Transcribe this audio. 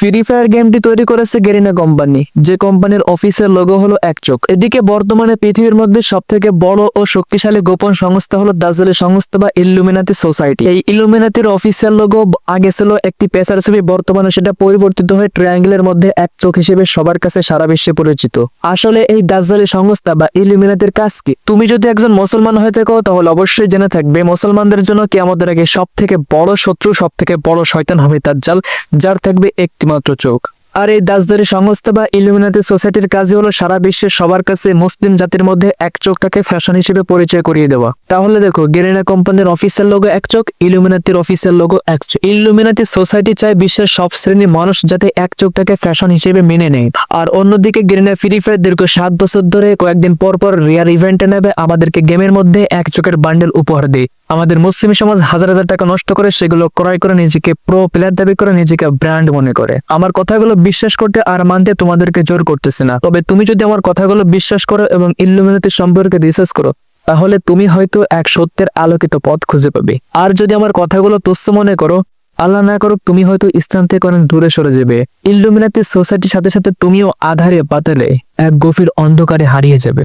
Free fire গেমটি তৈরি করেছে গেরিনা কোম্পানি, যে কোম্পানির অফিসের লোগো হলো এক চোখ। এদিকে বর্তমানে পৃথিবীর মধ্যে সবথেকে বড় ও শক্তিশালী গোপন সংস্থা হলো দাজ্জালি সংস্থা বা ইল্লুমিনাতি সোসাইটি। এই ইল্লুমিনাতির অফিসিয়াল লোগো আগে ছিল একটি পেশার ছবি, বর্তমানে সেটা পরিবর্তিত হয়ে ট্রায়াঙ্গেলের মধ্যে এক চোখ হিসেবে সবার কাছে সারা বিশ্বে পরিচিত। আসলে এই দাজ্জালি সংস্থা বা ইল্লুমিনাতির কাজ কি? তুমি যদি একজন মুসলমান হয়ে থাকো তাহলে অবশ্যই জেনে থাকবে, মুসলমানদের জন্য কিয়ামতের আগে সব থেকে বড় শত্রু, সব থেকে বড় শয়তান হবে দাজ্জাল, যার থাকবে একটিমাত্র চোখ। আর এই দাজ্জালি সংস্থা বা ইলুমিনাতি সোসাইটির কাজই হলো সারা বিশ্বের সবার কাছে মুসলিম জাতির মধ্যে এক চোখটাকে ফ্যাশন হিসেবে পরিচয় করিয়ে দেওয়া। তাহলে দেখো, গেরিনা কোম্পানির অফিসিয়াল লোগো এক চোখ, ইলুমিনাতির অফিসিয়াল লোগো এক চোখ। ইলুমিনাতি সোসাইটি চায় বিশ্বের সব শ্রেণীর মানুষ যাতে এক চোখটাকে ফ্যাশন হিসেবে মেনে নেয়। আর অন্যদিকে গেরিনা ফ্রি ফায়ার দীর্ঘ 7 বছর ধরে কয়েকদিন পর পর রিয়ার ইভেন্টে নেবে আমাদেরকে গেমের মধ্যে এক চোখের বান্ডেল উপহার দেয়। আমাদের মুসলিম সমাজ হাজার হাজার টাকা নষ্ট করে সেগুলো ক্রয় করে নিজেকে প্রো প্লেয়ার দাবি করে, নিজেকে ব্র্যান্ড মনে করে। আমার কথাগুলো বিশ্বাস করতে আর মানতে তোমাদেরকে জোর করতেছে না, তবে তুমি যদি আমার কথাগুলো বিশ্বাস করো এবং ইল্লুমিনাতি সম্পর্কে রিসার্চ করো, তাহলে তুমি হয়তো এক সত্যের আলোকিত পথ খুঁজে পাবে। আর যদি আমার কথাগুলো তুচ্ছ মনে করো, আল্লাহ না করুক, তুমি হয়তো ইসলাম থেকে অনেক দূরে সরে যাবে। ইল্লুমিনাতি সোসাইটির সাথে সাথে তুমিও আধারে পাতালে এক গভীর অন্ধকারে হারিয়ে যাবে।